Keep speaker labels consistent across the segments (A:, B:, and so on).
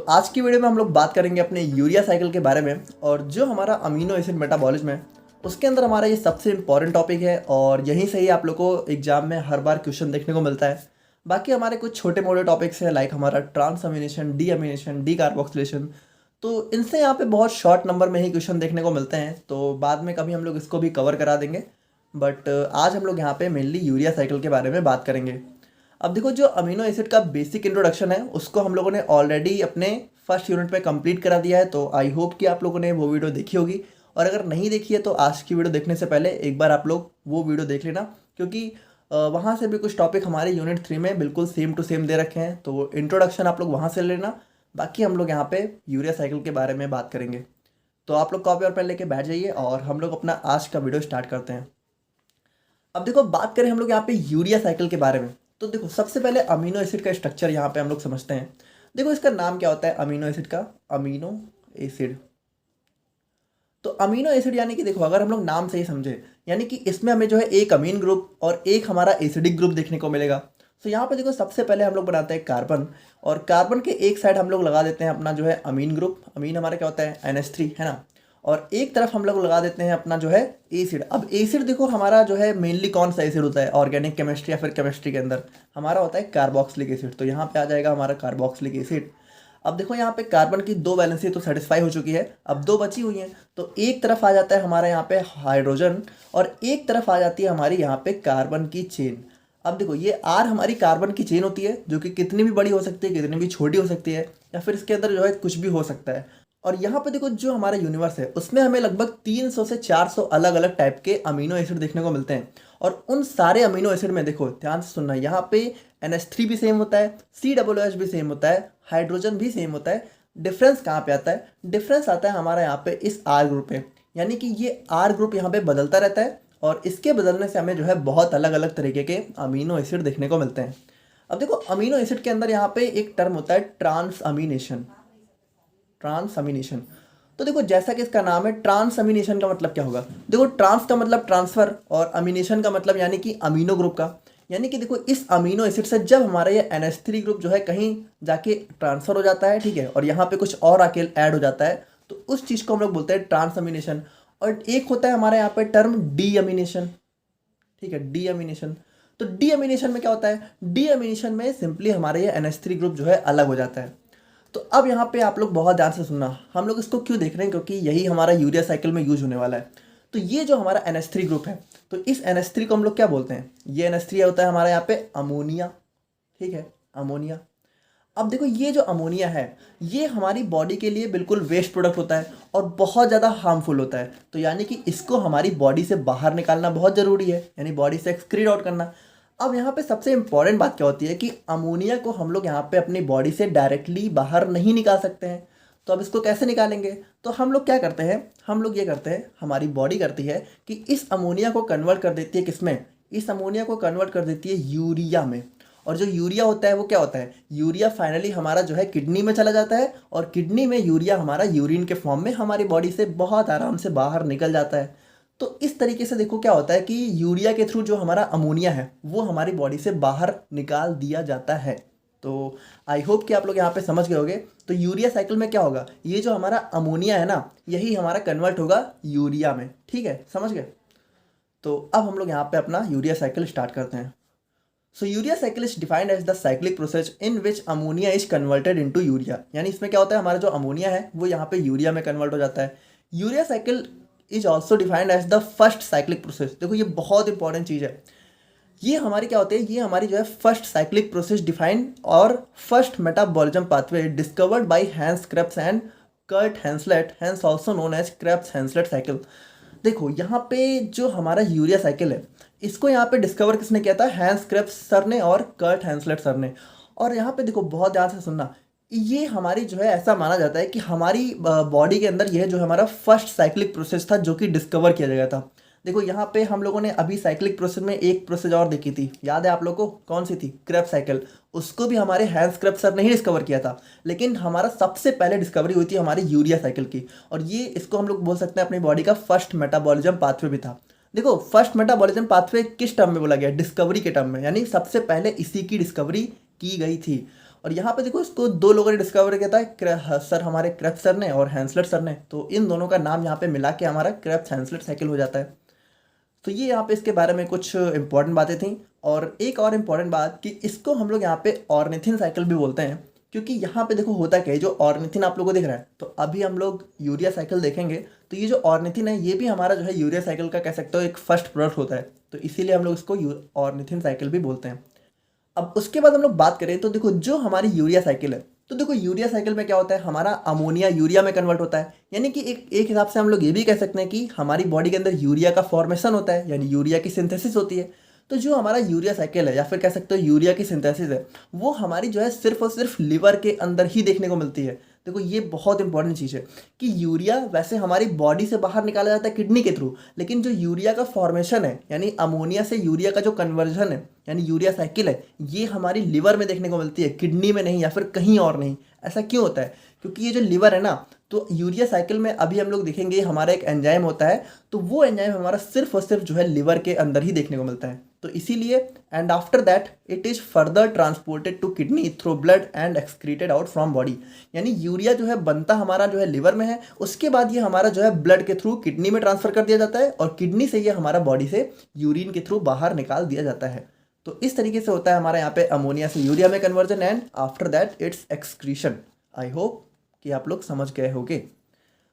A: आज की वीडियो में हम लोग बात करेंगे अपने यूरिया साइकिल के बारे में और जो हमारा अमीनो एसिड मेटाबॉलिज्म है उसके अंदर हमारा ये सबसे इम्पॉर्टेंट टॉपिक है और यहीं से ही आप लोग को एग्जाम में हर बार क्वेश्चन देखने को मिलता है। बाकी हमारे कुछ छोटे मोटे टॉपिक्स हैं लाइक हमारा ट्रांस अमीनेशन डी कार्बोक्सिलेशन, तो इनसे यहाँ पे बहुत शॉर्ट नंबर में ही क्वेश्चन देखने को मिलते हैं, तो बाद में कभी हम लोग इसको भी कवर करा देंगे। बट आज हम लोग यहाँ पे मेनली यूरिया साइकिल के बारे में बात करेंगे। अब देखो, जो अमीनो एसिड का बेसिक इंट्रोडक्शन है उसको हम लोगों ने ऑलरेडी अपने फर्स्ट यूनिट पे कंप्लीट करा दिया है, तो आई होप कि आप लोगों ने वो वीडियो देखी होगी। और अगर नहीं देखी है तो आज की वीडियो देखने से पहले एक बार आप लोग वो वीडियो देख लेना, क्योंकि वहाँ से भी कुछ टॉपिक हमारे यूनिट 3 में बिल्कुल सेम टू सेम दे रखे हैं, तो इंट्रोडक्शन आप लोग वहाँ से लेना। बाकी हम लोग यहाँ पे यूरिया साइकिल के बारे में बात करेंगे, तो आप लोग कॉपी और पेन लेके बैठ जाइए और हम लोग अपना आज का वीडियो स्टार्ट करते हैं। अब देखो, बात करें हम लोग यहाँ पे यूरिया साइकिल के बारे में, तो देखो सबसे पहले अमीनो एसिड का स्ट्रक्चर यहाँ पे हम लोग समझते हैं। देखो इसका नाम क्या होता है अमीनो एसिड का, अमीनो एसिड। तो अमीनो एसिड यानी कि देखो, अगर हम लोग नाम से ही समझे यानी कि इसमें हमें जो है एक अमीन ग्रुप और एक हमारा एसिडिक ग्रुप देखने को मिलेगा। तो यहाँ पे देखो सबसे पहले हम लोग बनाते हैं कार्बन, और कार्बन के एक साइड हम लोग लगा देते हैं अपना जो है अमीन ग्रुप। अमीन हमारा क्या होता है NH3 है ना, और एक तरफ हम लोग लगा देते हैं अपना जो है एसिड। अब एसिड देखो हमारा जो है मेनली कौन सा एसिड होता है ऑर्गेनिक केमिस्ट्री या फिर केमिस्ट्री के अंदर, हमारा होता है कार्बोक्सिलिक एसिड। तो यहाँ पे आ जाएगा हमारा कार्बोक्सिलिक एसिड। अब देखो यहाँ पे कार्बन की 2 वैलेंसी तो सेटिस्फाई हो चुकी है, अब 2 बची हुई हैं, तो एक तरफ आ जाता है हमारा यहाँ पे हाइड्रोजन और एक तरफ आ जाती है हमारी यहाँ पे कार्बन की चेन। अब देखो ये R हमारी कार्बन की चेन होती है, जो कि कितनी भी बड़ी हो सकती है, कितनी भी छोटी हो सकती है, या फिर इसके अंदर जो है कुछ भी हो सकता है। और यहाँ पे देखो जो हमारा यूनिवर्स है उसमें हमें लगभग 300 से 400 अलग अलग टाइप के अमीनो एसिड देखने को मिलते हैं। और उन सारे अमीनो एसिड में देखो ध्यान से सुनना, यहाँ पे NH3 भी सेम होता है, COOH भी सेम होता है, हाइड्रोजन भी सेम होता है। डिफरेंस कहाँ पे आता है? डिफरेंस आता है हमारा यहाँ पे इस R ग्रुप पे, यानी कि ये R ग्रुप यहाँ पे बदलता रहता है और इसके बदलने से हमें जो है बहुत अलग अलग तरीके के अमीनो एसिड देखने को मिलते हैं। अब देखो अमीनो एसिड के अंदर यहाँ पे एक टर्म होता है ट्रांस अमीनेशन। ट्रांस अमीनेशन, तो देखो जैसा कि इसका नाम है, ट्रांस अमीनेशन का मतलब क्या होगा? देखो ट्रांस का मतलब ट्रांसफर और अमीनेशन का मतलब यानी कि अमीनो ग्रुप का। यानी कि देखो इस अमीनो एसिड से जब हमारा ये NH3 ग्रुप जो है कहीं जाके ट्रांसफर हो जाता है, ठीक है, और यहाँ पे कुछ और आके ऐड हो जाता है, तो उस चीज़ को हम लोग बोलते हैं ट्रांस अमीनेशन। और एक होता है हमारे यहाँ पे टर्म डी अमीनेशन, ठीक है, डी अमीनेशन। तो डी अमीनेशन में क्या होता है? डी अमीनेशन में सिंपली हमारे ये NH3 ग्रुप जो है अलग हो जाता है। तो अब यहाँ पे आप लोग बहुत ध्यान से सुनना, हम लोग इसको क्यों देख रहे हैं, क्योंकि यही हमारा यूरिया साइकिल में यूज होने वाला है। तो ये जो हमारा NH3 ग्रुप है, तो इस NH3 को हम लोग क्या बोलते हैं? ये NH3 होता है हमारा यहाँ पे अमोनिया, ठीक है, अमोनिया। अब देखो ये जो अमोनिया है ये हमारी बॉडी के लिए बिल्कुल वेस्ट प्रोडक्ट होता है और बहुत ज़्यादा हार्मफुल होता है, तो यानी कि इसको हमारी बॉडी से बाहर निकालना बहुत ज़रूरी है, यानी बॉडी से एक्सक्रीट आउट करना। अब यहाँ पे सबसे इंपॉर्टेंट बात क्या होती है कि अमोनिया को हम लोग यहाँ पे अपनी बॉडी से डायरेक्टली बाहर नहीं निकाल सकते हैं। तो अब इसको कैसे निकालेंगे? तो हम लोग क्या करते हैं, हम लोग ये करते हैं, हमारी बॉडी करती है कि इस अमोनिया को कन्वर्ट कर देती है किसमें? इस अमोनिया को कन्वर्ट कर देती है यूरिया में। और जो यूरिया होता है वो क्या होता है? यूरिया फाइनली हमारा जो है किडनी में चला जाता है और किडनी में यूरिया हमारा यूरिन के फॉर्म में हमारी बॉडी से बहुत आराम से बाहर निकल जाता है। तो इस तरीके से देखो क्या होता है कि यूरिया के थ्रू जो हमारा अमोनिया है वो हमारी बॉडी से बाहर निकाल दिया जाता है। तो आई होप कि आप लोग यहाँ पे समझ गए होंगे। तो यूरिया साइकिल में क्या होगा, ये जो हमारा अमोनिया है ना यही हमारा कन्वर्ट होगा यूरिया में, ठीक है, समझ गए। तो अब हम लोग यहाँ पे अपना यूरिया साइकिल स्टार्ट करते हैं। So urea cycle is defined as the cyclic process in which ammonia is converted into urea. यानी इसमें क्या होता है, हमारा जो अमोनिया है वो यहाँ पे यूरिया में कन्वर्ट हो जाता है। Urea cycle is also defined as the first cyclic process. देखो ये बहुत इंपॉर्टेंट चीज़ है, ये हमारी क्या होती है, ये हमारी जो है फर्स्ट साइक्लिक प्रोसेस डिफाइंड और first metabolism pathway discovered by Hans Krebs and Kurt Henseleit, Hans also known as Krebs Henseleit cycle. देखो यहाँ पे जो हमारा यूरिया साइकिल है इसको यहाँ पे डिस्कवर किसने किया था? हैंस क्रेब्स सर ने और कर्ट हैंसलेट सर ने। और यहाँ पे देखो बहुत ध्यान से सुनना, ये हमारी जो है ऐसा माना जाता है कि हमारी बॉडी के अंदर यह जो हमारा फर्स्ट साइक्लिक प्रोसेस था जो कि डिस्कवर किया गया था। देखो यहाँ पे हम लोगों ने अभी साइक्लिक प्रोसेस में एक प्रोसेस और देखी थी, याद है आप लोगों को? कौन सी थी? Krebs cycle. उसको भी हमारे हैंस क्रेब्स सर ने ही डिस्कवर किया था, लेकिन हमारा सबसे पहले डिस्कवरी हुई थी हमारी यूरिया साइकिल की। और ये इसको हम लोग बोल सकते हैं अपनी बॉडी का फर्स्ट मेटाबॉलिज्म पाथवे भी था। देखो फर्स्ट मेटाबॉलिज्म पाथवे किस टर्म में बोला गया? डिस्कवरी के टर्म में, यानी सबसे पहले इसी की डिस्कवरी की गई थी। और यहाँ पे देखो इसको दो लोगों ने डिस्कवर किया था, सर हमारे क्रेब्स सर ने और हैंसलेट सर ने। तो इन दोनों का नाम यहाँ पे मिला के हमारा क्रेब्स हैंसलेट साइकिल हो जाता है। तो ये यहाँ पे इसके बारे में कुछ इंपॉर्टेंट बातें थी। और एक और इम्पॉर्टेंट बात कि इसको हम लोग यहाँ पे ऑर्निथिन साइकिल भी बोलते हैं, क्योंकि यहाँ पे देखो होता क्या है, जो ऑर्निथिन आप लोगों को दिख रहा है, तो अभी हम लोग यूरिया साइकिल देखेंगे तो ये जो ऑर्निथिन है ये भी हमारा जो है यूरिया साइकिल का कह सकते हो एक फर्स्ट प्रोडक्ट होता है। तो इसीलिए हम लोग इसको ऑर्निथिन साइकिल भी बोलते हैं। अब उसके बाद हम लोग बात करें तो देखो जो हमारी यूरिया साइकिल है, तो देखो यूरिया साइकिल में क्या होता है, हमारा अमोनिया यूरिया में कन्वर्ट होता है। यानी कि एक हिसाब से हम लोग ये भी कह सकते हैं कि हमारी बॉडी के अंदर यूरिया का फॉर्मेशन होता है, यानी यूरिया की सिंथेसिस होती है। तो जो हमारा यूरिया साइकिल है या फिर कह सकते हो यूरिया की सिंथेसिस है, वो हमारी जो है सिर्फ और सिर्फ लिवर के अंदर ही देखने को मिलती है। देखो ये बहुत इंपॉर्टेंट चीज़ है कि यूरिया वैसे हमारी बॉडी से बाहर निकाला जाता है किडनी के थ्रू, लेकिन जो यूरिया का फॉर्मेशन है यानी अमोनिया से यूरिया का जो कन्वर्जन है यानी यूरिया साइकिल है, ये हमारी लिवर में देखने को मिलती है, किडनी में नहीं या फिर कहीं और नहीं। ऐसा क्यों होता है? क्योंकि ये जो लिवर है ना, तो यूरिया साइकिल में अभी हम लोग देखेंगे हमारा एक एंजाइम होता है, तो वो एंजाइम हमारा सिर्फ और सिर्फ जो है लिवर के अंदर ही देखने को मिलता है। तो इसीलिए and after that it is further transported to kidney through blood and excreted out from body. यानी यूरिया जो है बनता हमारा जो है लिवर में है, उसके बाद ये हमारा जो है ब्लड के थ्रू किडनी में ट्रांसफर कर दिया जाता है और किडनी से ये हमारा बॉडी से यूरिन के थ्रू बाहर निकाल दिया जाता है। तो इस तरीके से होता है हमारा यहाँ पे अमोनिया से यूरिया में conversion and after that it's excretion. I hope कि आप लोग समझ गए होंगे।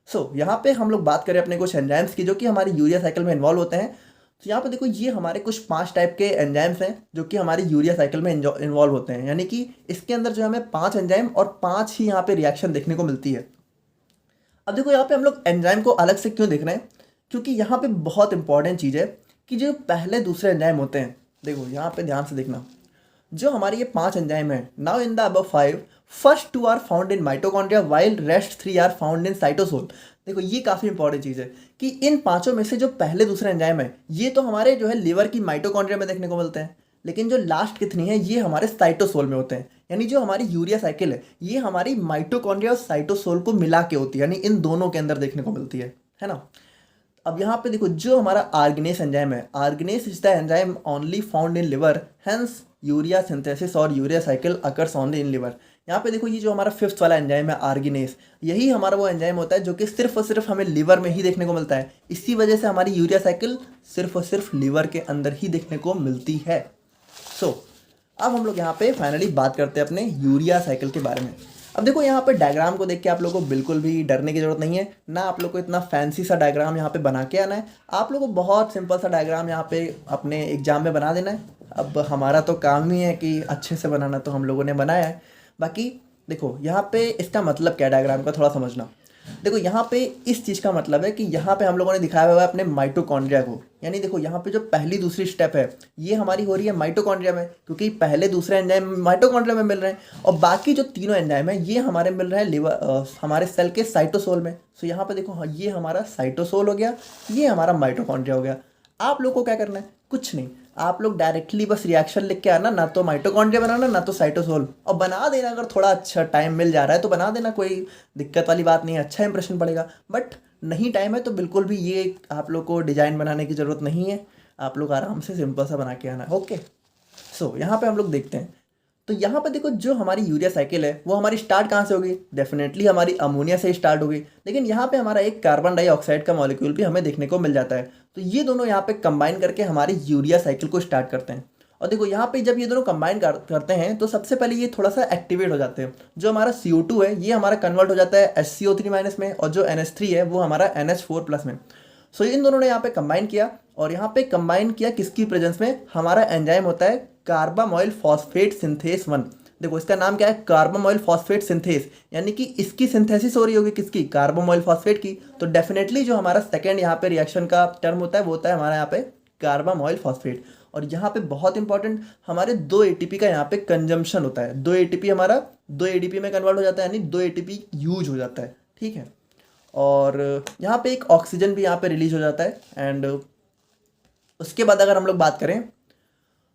A: सो यहाँ पे हम लोग बात करें अपने कुछ एंजाइम्स की जो कि हमारी यूरिया साइकिल में इन्वॉल्व होते हैं। तो यहाँ पे देखो ये हमारे कुछ 5 टाइप के एंजाइम्स हैं जो कि हमारी यूरिया साइकिल में इन्वॉल्व होते हैं। यानी कि इसके अंदर जो हमें 5 एंजाइम और 5 ही यहाँ पे रिएक्शन देखने को मिलती है। अब देखो यहाँ पे हम लोग एंजाइम को अलग से क्यों देख रहे हैं, क्योंकि यहाँ पे बहुत इंपॉर्टेंट चीज़ है कि जो पहले दूसरे एंजाइम होते हैं, देखो यहाँ पे ध्यान से देखना, जो हमारे ये 5 एंजाइम है, now in the above 5 first 2 are found in mitochondria while rest 3 are found in cytosol. देखो ये काफ़ी इंपॉर्टेंट चीज़ है कि इन पांचों में से जो पहले दूसरे एंजाइम है ये तो हमारे जो है लिवर की माइटोकॉन्ड्रिया में देखने को मिलते हैं, लेकिन जो लास्ट कितनी है ये हमारे साइटोसोल में होते हैं। यानी जो हमारी यूरिया साइकिल है ये हमारी माइटोकॉन्ड्रिया और साइटोसोल को मिला के होती है, यानी इन दोनों के अंदर देखने को मिलती है ना। अब यहाँ पे देखो जो हमारा आर्गेनेस एंजाइम है, arginase is the enzyme only found in liver, hence urea synthesis और urea cycle occurs only in liver. यहाँ पे देखो ये जो हमारा 5th वाला एंजाइम है आर्गेनेस, यही हमारा वो एंजाइम होता है जो कि सिर्फ और सिर्फ हमें लिवर में ही देखने को मिलता है। इसी वजह से हमारी यूरिया साइकिल सिर्फ और सिर्फ लिवर के अंदर ही देखने को मिलती है। सो अब हम लोग यहाँ पे फाइनली बात करते हैं अपने यूरिया साइकिल के बारे में। अब देखो यहाँ पे डायग्राम को देख के आप लोगों को बिल्कुल भी डरने की जरूरत नहीं है ना, आप लोग को इतना फैंसी सा डायग्राम यहाँ पे बना के आना है। आप लोग को बहुत सिंपल सा डायग्राम यहाँ पे अपने एग्जाम में बना देना है। अब हमारा तो काम ही है कि अच्छे से बनाना, तो हम लोगों ने बनाया है। बाकी देखो यहाँ पे इसका मतलब क्या है डायग्राम का थोड़ा समझना। देखो यहाँ पे इस चीज़ का मतलब है कि यहाँ पे हम लोगों ने दिखाया हुआ है अपने माइटोकॉन्ड्रिया को। यानी देखो यहाँ पे जो पहली दूसरी स्टेप है ये हमारी हो रही है माइटोकॉन्ड्रिया में, क्योंकि पहले दूसरे एंजाइम माइटोकॉन्ड्रिया में मिल रहे हैं और बाकी जो तीनों एंजाइम है ये हमारे मिल रहे हैं लिवर हमारे सेल के साइटोसोल में। सो यहाँ पे देखो ये हमारा साइटोसोल हो गया, ये हमारा माइटोकॉन्ड्रिया हो गया। आप लोग को क्या करना है, कुछ नहीं, आप लोग डायरेक्टली बस रिएक्शन लिख के आना, ना तो माइटोकॉन्ड्रिया बनाना ना तो साइटोसोल, और बना देना। अगर थोड़ा अच्छा टाइम मिल जा रहा है तो बना देना, कोई दिक्कत वाली बात नहीं है, अच्छा इंप्रेशन पड़ेगा। बट नहीं टाइम है तो बिल्कुल भी ये आप लोग को डिजाइन बनाने की ज़रूरत नहीं है, आप लोग आराम से सिंपल सा बना के आना। ओके, सो यहाँ पे हम लोग देखते हैं। तो यहाँ पे देखो जो हमारी यूरिया साइकिल है वो हमारी स्टार्ट कहाँ से होगी, डेफिनेटली हमारी अमोनिया से स्टार्ट होगी, लेकिन यहाँ पे हमारा एक कार्बन डाइऑक्साइड का मॉलिक्यूल भी हमें देखने को मिल जाता है। तो ये दोनों यहाँ पे कंबाइन करके हमारी यूरिया साइकिल को स्टार्ट करते हैं। और देखो यहाँ पे जब ये दोनों कंबाइन करते हैं तो सबसे पहले ये थोड़ा सा एक्टिवेट हो जाते हैं। जो हमारा CO2 है ये हमारा कन्वर्ट हो जाता है HCO3- में, और जो NH3 है वो हमारा NH4+ में। सो इन दोनों ने यहाँ पे कंबाइन किया, और यहाँ पे कंबाइन किया किसकी प्रेजेंस में, हमारा एंजाइम होता है कार्बामोइल फॉस्फेट सिंथेस 1। देखो इसका नाम क्या है, कार्बामोइल फॉस्फेट सिंथेस, यानी कि इसकी सिंथेसिस हो रही होगी किसकी, कार्बामोइल फॉस्फेट की। तो डेफिनेटली जो हमारा सेकेंड यहाँ पे रिएक्शन का टर्म होता है वो होता है हमारा यहाँ पे कार्बामोइल फॉस्फेट। और यहाँ पे बहुत इंपॉर्टेंट हमारे 2 ATP का यहाँ पे कंजम्पशन होता है। 2 ATP हमारा 2 ADP में कन्वर्ट हो जाता है, यानी 2 ATP यूज हो जाता है, ठीक है। और यहाँ पे एक ऑक्सीजन भी यहाँ पे रिलीज हो जाता है। एंड उसके बाद अगर हम लोग बात करें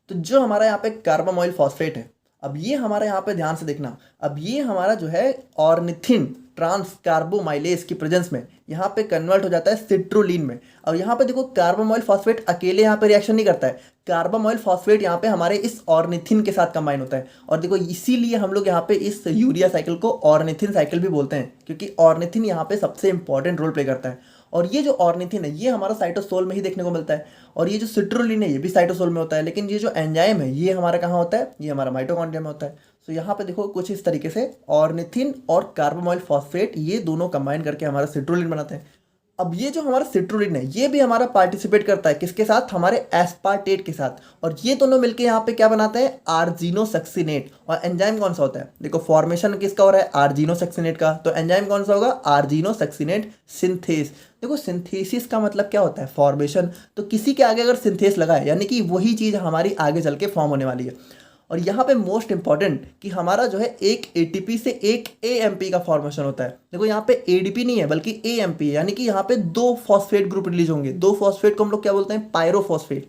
A: तो जो हमारा यहाँ पे कार्बामोइल फॉस्फेट है, अब ये हमारा यहाँ पे ध्यान से देखना, अब ये हमारा जो है ऑर्निथिन ट्रांस कार्बोमाइलेज की प्रेजेंस में यहाँ पे कन्वर्ट हो जाता है सिट्रोलिन में। और यहाँ पे देखो कार्बामोइल फॉस्फेट अकेले यहाँ पे रिएक्शन नहीं करता है, कार्बामोइल फॉस्फेट यहाँ पे हमारे इस ऑर्निथिन के साथ कंबाइन होता है। और देखो इसीलिए हम लोग यहाँ पे इस यूरिया साइकिल को ऑर्निथिन साइकिल भी बोलते हैं, क्योंकि ऑर्निथिन यहाँ पे सबसे इंपॉर्टेंट रोल प्ले करता है। और ये जो ऑर्निथिन है ये हमारा साइटोसोल में ही देखने को मिलता है, और ये जो सिट्रोलिन है ये भी साइटोसोल में होता है, लेकिन ये जो एंजाइम है ये हमारा कहाँ होता है, ये हमारा माइटोकॉन्ड्रिया में होता है। तो यहाँ पे देखो कुछ इस तरीके से ऑर्निथिन और कार्बामोइल फॉस्फेट ये दोनों कंबाइन करके हमारा सिट्रोलिन बनाते हैं। अब ये जो हमारा सिट्रोलिन है ये भी हमारा पार्टिसिपेट करता है किसके साथ, हमारे एस्पार्टेट के साथ, और ये दोनों मिलके यहाँ पे क्या बनाते हैं, आर्जिनोसक्सिनेट। और एंजाइम कौन सा होता है, देखो फॉर्मेशन किसका हो रहा है, आर्जिनोसक्सिनेट का, तो एंजाइम कौन सा होगा, आर्जिनोसक्सिनेट सिंथेस। देखो सिंथेसिस का मतलब क्या होता है, फॉर्मेशन, तो किसी के आगे अगर सिंथेस लगा है यानी कि वही चीज़ हमारी आगे चल के फॉर्म होने वाली है। और यहाँ पे मोस्ट इंपॉर्टेंट कि हमारा जो है एक एटीपी से एक एएमपी का फॉर्मेशन होता है। देखो यहाँ पे एडीपी नहीं है बल्कि एएमपी, यानी कि यहाँ पे 2 फॉस्फेट ग्रुप रिलीज होंगे। 2 फॉस्फेट को हम लोग क्या बोलते हैं, पायरोफॉस्फेट।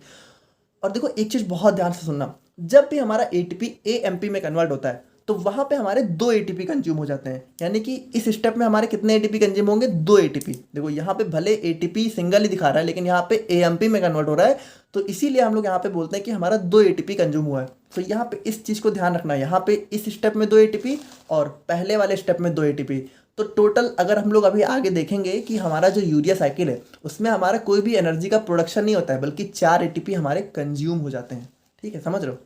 A: और देखो एक चीज़ बहुत ध्यान से सुनना, जब भी हमारा एटीपी एएमपी में कन्वर्ट होता है तो वहाँ पे हमारे 2 एटीपी कंज्यूम हो जाते हैं, यानी कि इस स्टेप में हमारे कितने एटीपी कंज्यूम होंगे, 2 एटीपी। देखो यहाँ पे भले एटीपी सिंगल ही दिखा रहा है लेकिन यहाँ पे एएमपी में कन्वर्ट हो रहा है, तो इसीलिए हम लोग यहाँ पे बोलते हैं कि हमारा 2 एटीपी कंज्यूम हुआ है। तो यहाँ पे इस चीज़ को ध्यान रखना है, यहाँ पे इस स्टेप में 2 एटीपी और पहले वाले स्टेप में 2 एटीपी। तो टोटल अगर हम लोग अभी आगे देखेंगे कि हमारा जो यूरिया साइकिल है उसमें हमारा कोई भी एनर्जी का प्रोडक्शन नहीं होता है, बल्कि 4 एटीपी हमारे कंज्यूम हो जाते हैं। ठीक है, समझ रहे हो।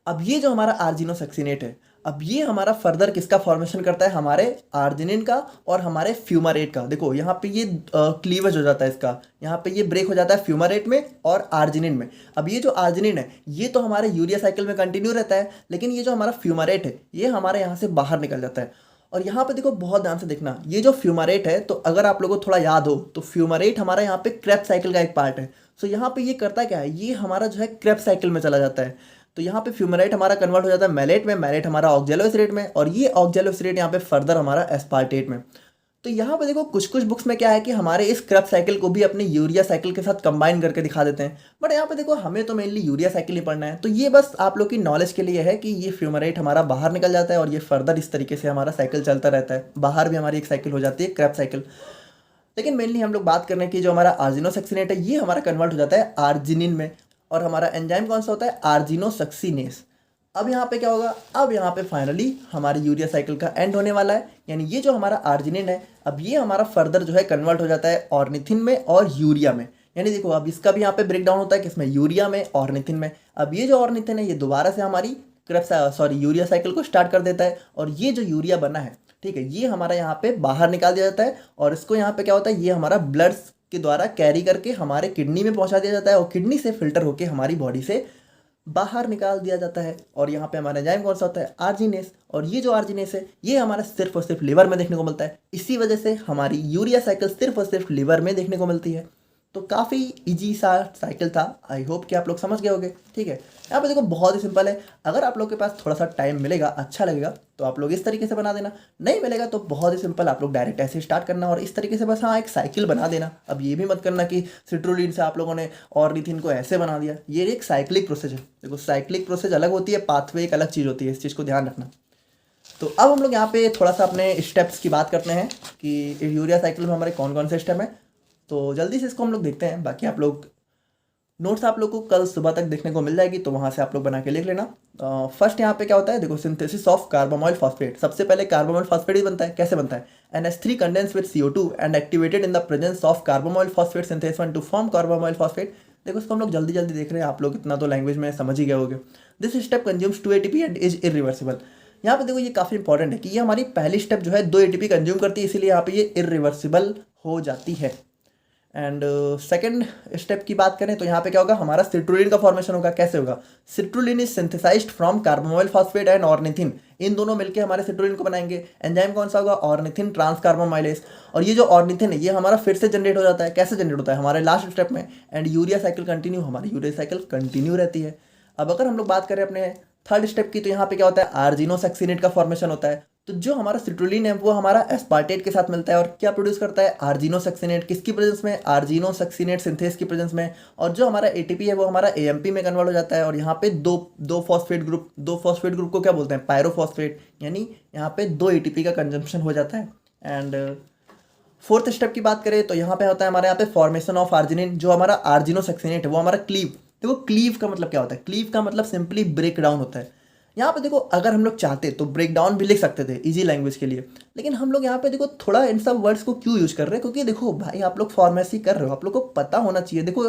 A: अब ये जो हमारा आर्जिनोसक्सिनेट है, अब ये हमारा फर्दर किसका फॉर्मेशन करता है, हमारे आर्जिनिन का और हमारे फ्यूमारेट का। देखो यहाँ पे ये क्लीवेज हो जाता है इसका, यहाँ पे ये ब्रेक हो जाता है फ्यूमारेट में और आर्जिनिन में। अब ये जो आर्जिनिन है ये तो हमारे यूरिया साइकिल में कंटिन्यू रहता है, लेकिन ये जो हमारा फ्यूमारेट है ये हमारे यहाँ से बाहर निकल जाता है। और यहाँ पे देखो बहुत ध्यान से देखना, ये जो फ्यूमारेट है, तो अगर आप लोगों को थोड़ा याद हो तो फ्यूमारेट हमारा यहाँ पे क्रेब्स साइकिल का एक पार्ट है। सो यहाँ पे ये करता क्या है, ये हमारा जो है क्रेब्स साइकिल में चला जाता है। तो यहाँ पे फ्यूमेराइट हमारा कन्वर्ट हो जाता है मैलेट में, मैलेट हमारा ऑक्जेलोएसिलेट में, और ये ऑक्जेलोएसिलेट यहाँ पे फर्दर हमारा एस्पार्टेट में। तो यहाँ पे देखो कुछ कुछ बुक्स में क्या है कि हमारे इस क्रेब्स साइकिल को भी अपने यूरिया साइकिल के साथ कंबाइन करके दिखा देते हैं, बट यहाँ पे देखो हमें तो मेनली यूरिया साइकिल ही पढ़ना है। तो ये बस आप लोग की नॉलेज के लिए है कि ये फ्यूमेराइट हमारा बाहर निकल जाता है और ये फर्दर इस तरीके से हमारा साइकिल चलता रहता है, बाहर भी हमारी एक साइकिल हो जाती है क्रेब्स साइकिल। लेकिन मेनली हम लोग बात करने की जो हमारा आर्जिनोसक्सिनेट है ये हमारा कन्वर्ट हो जाता है आर्जिनिन में, और हमारा एंजाइम कौन सा होता है, आर्जिनोसक्सिनेस। अब यहाँ पे क्या होगा, अब यहाँ पे फाइनली हमारी यूरिया साइकिल का एंड होने वाला है, यानी ये जो हमारा आर्जिनिन है अब ये हमारा फर्दर जो है कन्वर्ट हो जाता है ऑर्निथिन में और यूरिया में। यानी देखो अब इसका भी यहाँ पे ब्रेक डाउन होता है किसमें, यूरिया में, ऑर्निथिन में। अब ये जो ऑर्निथिन है ये दोबारा से हमारी यूरिया साइकिल को स्टार्ट कर देता है, और ये जो यूरिया बना है, ठीक है, ये हमारा यहाँ पे बाहर निकाल दिया जाता है, और इसको यहाँ पे क्या होता है, ये हमारा ब्लड के द्वारा कैरी करके हमारे किडनी में पहुँचा दिया जाता है, और किडनी से फिल्टर होकर हमारी बॉडी से बाहर निकाल दिया जाता है। और यहाँ पे हमारा एंजाइम कौन सा होता है, आर्जिनेस। और ये जो आर्जिनेस है ये हमारा सिर्फ और सिर्फ लिवर में देखने को मिलता है, इसी वजह से हमारी यूरिया साइकिल सिर्फ और सिर्फ लिवर में देखने को मिलती है। तो काफ़ी इजी सा साइकिल था, आई होप कि आप लोग समझ गए होंगे। ठीक है, यहाँ पे देखो बहुत ही सिंपल है, अगर आप लोग के पास थोड़ा सा टाइम मिलेगा, अच्छा लगेगा, तो आप लोग इस तरीके से बना देना, नहीं मिलेगा तो बहुत ही सिंपल आप लोग डायरेक्ट ऐसे स्टार्ट करना और इस तरीके से बस हाँ एक साइकिल बना देना। अब ये भी मत करना कि सिट्रोलिन से आप लोगों ने ऑर्निथिन को ऐसे बना दिया, ये एक साइक्लिक प्रोसेस है। देखो साइक्लिक प्रोसेस अलग होती है, पाथवे एक अलग चीज़ होती है, इस चीज़ को ध्यान रखना। तो अब हम लोग यहाँ पे थोड़ा सा अपने स्टेप्स की बात करते हैं कि यूरिया साइकिल में हमारे कौन कौन से स्टेप हैं। तो जल्दी से इसको हम लोग देखते हैं, बाकी आप लोग नोट्स आप लोग को कल सुबह तक देखने को मिल जाएगी, तो वहाँ से आप लोग बना के लिख लेना। फर्स्ट यहाँ पे क्या होता है, देखो सिंथेसिस ऑफ कार्बामोइल फॉस्फेट। सबसे पहले कार्बामोइल फॉस्फेट ही बनता है, कैसे बनता है, NH3 condense with CO2 and activated in the presence of carbamoyl phosphate synthase 1 to form carbamoyl phosphate. देखो इसको हम लोग जल्दी जल्दी देख रहे हैं, आप लोग इतना तो लैंग्वेज में समझ ही गए होंगे। This step consumes 2 ATP and is irreversible. यहाँ पे देखो ये काफ़ी इंपॉर्टेंट है कि ये हमारी पहली स्टेप जो है 2 ATP कंज्यूम करती है, इसीलिए यहाँ पे ये इरिवर्सिबल हो जाती है। एंड सेकेंड स्टेप की बात करें तो यहाँ पे क्या होगा, हमारा सिट्रोलिन का फॉर्मेशन होगा। कैसे होगा, citrulline is synthesized from carbamoyl phosphate and ornithine, इन दोनों मिलकर हमारे सिट्रोलिन को बनाएंगे। एंजाइम कौन सा होगा, ऑर्निथिन ट्रांस कार्बामाइलेज। और ये जो ऑर्निथिन है ये हमारा फिर से जनरेट हो जाता है, कैसे जनरेट होता है, हमारे लास्ट स्टेप में। एंड यूरिया साइकिल कंटिन्यू, हमारी यूरिया साइकिल कंटिन्यू रहती है। अब अगर हम लोग बात करें अपने थर्ड स्टेप की, तो यहाँ पे क्या होता है, आर्जिनोसक्सिनेट का फॉर्मेशन होता है। तो जो हमारा सिट्रुलिन है वो हमारा एस्पार्टेट के साथ मिलता है और क्या प्रोड्यूस करता है, आर्जिनोसक्सिनेट। किसकी प्रेजेंस में, आर्जिनोसक्सिनेट सिंथेस की प्रेजेंस में। और जो हमारा एटीपी है वो हमारा एएमपी में कन्वर्ट हो जाता है और यहाँ पे दो फॉस्फेट ग्रुप को क्या बोलते हैं, पायरोफॉस्फेट, यानी यहाँ पे 2 एटीपी का कंजम्पशन हो जाता है। एंड फोर्थ स्टेप की बात करें तो यहाँ पे होता है हमारे यहाँ पे फॉर्मेशन ऑफ आर्जिनिन। जो हमारा आर्जिनोसक्सिनेट है वो हमारा क्लीव, देखो क्लीव का मतलब क्या होता है, क्लीव का मतलब सिंपली ब्रेक डाउन होता है। यहाँ पे देखो अगर हम लोग चाहते तो ब्रेक डाउन भी लिख सकते थे इजी लैंग्वेज के लिए, लेकिन हम लोग यहाँ पे देखो थोड़ा इन सब वर्ड्स को क्यों यूज कर रहे हैं, क्योंकि देखो भाई आप लोग फार्मेसी कर रहे हो, आप लोग को पता होना चाहिए। देखो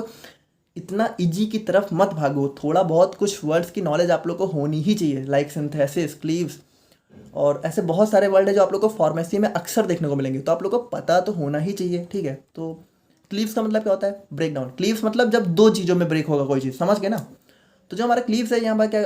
A: इतना इजी की तरफ मत भागो, थोड़ा बहुत कुछ वर्ड्स की नॉलेज आप लोग को होनी ही चाहिए, लाइक सिंथेसिस, क्लीव्स और ऐसे बहुत सारे वर्ड है जो आप लोग को फार्मेसी में अक्सर देखने को मिलेंगे, तो आप लोग को पता तो होना ही चाहिए, ठीक है। तो क्लीव्स का मतलब क्या होता है, ब्रेक डाउन। क्लीव्स मतलब जब 2 चीज़ों में ब्रेक होगा कोई चीज़, समझ गए ना। तो जो हमारा क्लीव्स है यहाँ पर क्या,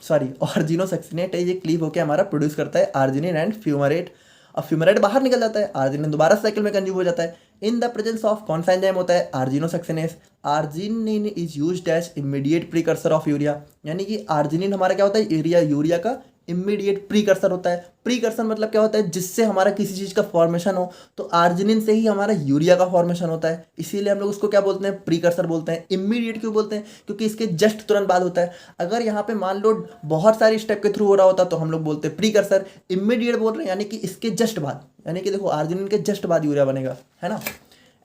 A: सॉरी आर्जिनोसक्सिनेट है, ये क्लीव होकर हमारा प्रोड्यूस करता है आर्जिनिन एंड फ्यूमरेट। अब फ्यूमरेट बाहर निकल जाता है, आर्जिनिन दोबारा साइकिल में कंज्यूम हो जाता है। इन द प्रेजेंस ऑफ कौन सा एंजाइम होता है, argininosuccinase. Arginine is used as immediate precursor of urea, यानी कि आर्जिनिन हमारा क्या होता है, यूरिया का इमीडिएट प्रीकर्सर होता है। प्रीकर्सर मतलब क्या होता है, जिससे हमारा किसी चीज़ का फॉर्मेशन हो, तो आर्जिनिन से ही हमारा यूरिया का फॉर्मेशन होता है, इसीलिए हम लोग उसको क्या बोलते हैं, प्रीकर्सर बोलते हैं। इमीडिएट क्यों बोलते हैं, क्योंकि इसके जस्ट तुरंत बाद होता है। अगर यहाँ पे मान लो बहुत सारी स्टेप के थ्रू हो रहा होता तो हम लोग बोलते हैं प्रीकर्सर। इमीडिएट बोल रहे हैं यानी कि इसके जस्ट बाद, यानी कि देखो आर्जिनिन के जस्ट बाद यूरिया बनेगा, है ना।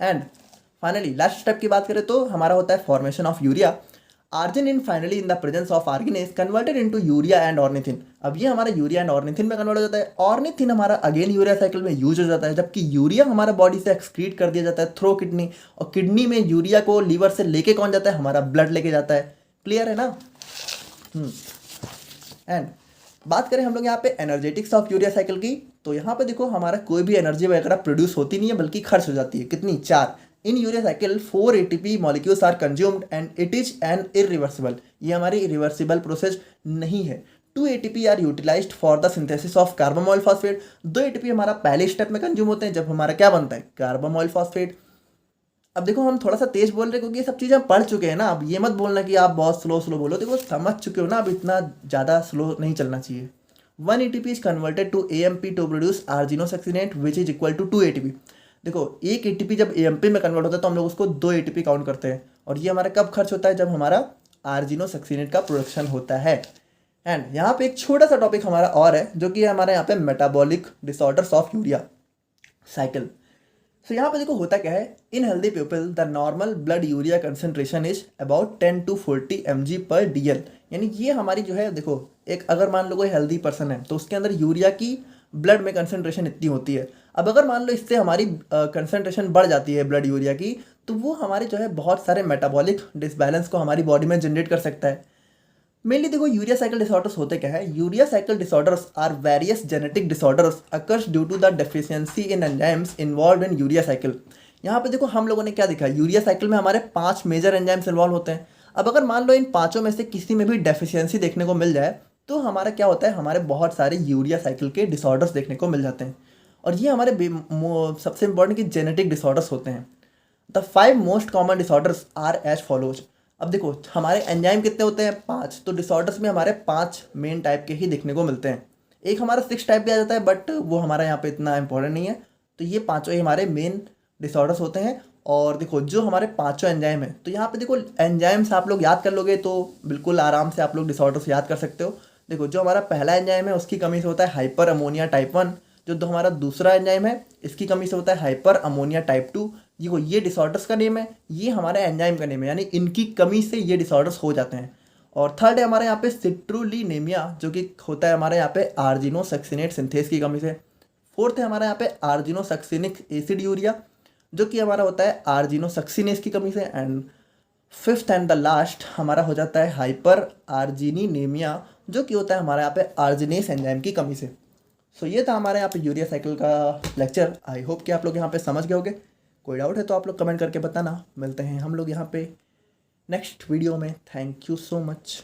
A: एंड फाइनली लास्ट स्टेप की बात करें तो हमारा होता है formation of urea. Arginine finally in the presence of arginase converted into urea and ornithine. अब ये हमारा यूरिया एंड ऑर्निथिन में कन्वर्ट हो जाता है। ऑर्निथिन हमारा अगेन यूरिया साइकिल में यूज हो जाता है, जबकि यूरिया हमारा बॉडी से एक्सक्रीट कर दिया जाता है थ्रो किडनी, और किडनी में यूरिया को लीवर से लेके कौन जाता है, हमारा ब्लड लेके जाता है। क्लियर है ना। एंड बात करें हम लोग यहाँ पे एनर्जेटिक्स ऑफ यूरिया साइकिल की, तो यहाँ पे देखो हमारा कोई भी एनर्जी वगैरह प्रोड्यूस होती नहीं है, बल्कि खर्च हो जाती है। कितनी, 4। In urea cycle 4 ATP molecules are consumed and it is an irreversible, ये हमारी इरिवर्सिबल प्रोसेस नहीं है। 2 ATP are utilized for the synthesis of carbamoyl phosphate. 2 ATP हमारा पहले स्टेप में कंज्यूम होते हैं जब हमारा क्या बनता है, कार्बामोइल फॉस्फेट। अब देखो हम थोड़ा सा तेज बोल रहे हैं क्योंकि ये सब चीज़ें हम पढ़ चुके हैं ना। अब ये मत बोलना कि आप बहुत स्लो बोलो, देखो समझ चुके हो ना, अब इतना ज़्यादा स्लो नहीं चलना चाहिए। 1 ATP is converted to AMP to produce argininosuccinate which is equal to 2 ATP। देखो 1 ATP जब AMP में कन्वर्ट होता है तो हम लोग उसको 2 ATP काउंट करते हैं, और ये हमारा कब खर्च होता है, जब हमारा आर्जिनोसक्सिनेट का प्रोडक्शन होता है। एंड यहाँ पे एक छोटा सा टॉपिक हमारा और है जो कि हमारे यहाँ पे metabolic disorders of urea cycle. So यहाँ पे देखो होता क्या है, in healthy people the normal blood urea concentration is about 10 to 40 mg पर DL। यानी ये हमारी जो है, देखो एक अगर मान लो कोई हेल्दी पर्सन है तो उसके अंदर यूरिया की ब्लड में कंसेंट्रेशन इतनी होती है। अब अगर मान लो इससे हमारी कंसेंट्रेशन बढ़ जाती है ब्लड यूरिया की, तो वो हमारे जो है बहुत सारे मेटाबॉलिक डिसबैलेंस को हमारी बॉडी में जनरेट कर सकता है। मेनली देखो यूरिया साइकिल डिसऑर्डर्स होते क्या है, urea cycle disorders are various genetic disorders occurs due to the deficiency in enzymes involve in urea cycle. यहाँ पे देखो हम लोगों ने क्या देखा, यूरिया साइकिल में हमारे 5 मेजर एंजाइम्स इन्वॉल्व होते हैं। अब अगर मान लो इन 5 में से किसी में भी डेफिशिएंसी देखने को मिल जाए तो हमारा क्या होता है, हमारे बहुत सारे यूरिया साइकिल के डिसऑर्डर्स देखने को मिल जाते हैं, और ये हमारे सबसे इंपॉर्टेंट की जेनेटिक डिसऑर्डर्स होते हैं। The 5 most common disorders are as follows. अब देखो हमारे एंजाइम कितने होते हैं, 5, तो डिसऑर्डर्स में हमारे 5 मेन टाइप के ही देखने को मिलते हैं। एक हमारा 6 टाइप भी आ जाता है, बट वो हमारा यहाँ पे इतना इंपॉर्टेंट नहीं है। तो ये 5 ही हमारे मेन डिसऑर्डर्स होते हैं। और देखो जो हमारे 5 एंजाइम है, तो यहाँ पे देखो एंजाइम्स आप लोग याद कर लोगे तो बिल्कुल आराम से आप लोग डिसऑर्डर्स याद कर सकते हो। देखो जो हमारा पहला एंजाइम है उसकी कमी से होता है हाइपर अमोनिया टाइप 1। जो हमारा दूसरा एंजाइम है इसकी कमी से होता है हाइपर अमोनिया टाइप 2। ये डिसऑर्डर्स का नेम है, ये हमारे एंजाइम का नेम है, यानी इनकी कमी से ये डिसऑर्डर्स हो जाते हैं। और थर्ड है हमारे यहाँ पे सिट्रुलिनेमिया, जो कि होता है हमारे यहाँ पे आर्जिनोसक्सिनेट सिंथेस की कमी से। फोर्थ है हमारे यहाँ पे आर्जिनोसक्सिनिक एसिड यूरिया, जो कि हमारा होता है आर्जिनोसक्सिनेस की कमी से। And fifth and the last हमारा हो जाता है हाइपर आर्जिनिनेमिया, जो कि होता है हमारे यहाँ पे आर्जिनेस एंजाइम की कमी से। सो ये था हमारे यहाँ पे यूरिया साइकिल का लेक्चर। आई होप कि आप लोग यहाँ पे समझ गए होंगे। कोई डाउट है तो आप लोग कमेंट करके बताना। मिलते हैं हम लोग यहाँ पे नेक्स्ट वीडियो में। Thank you so much.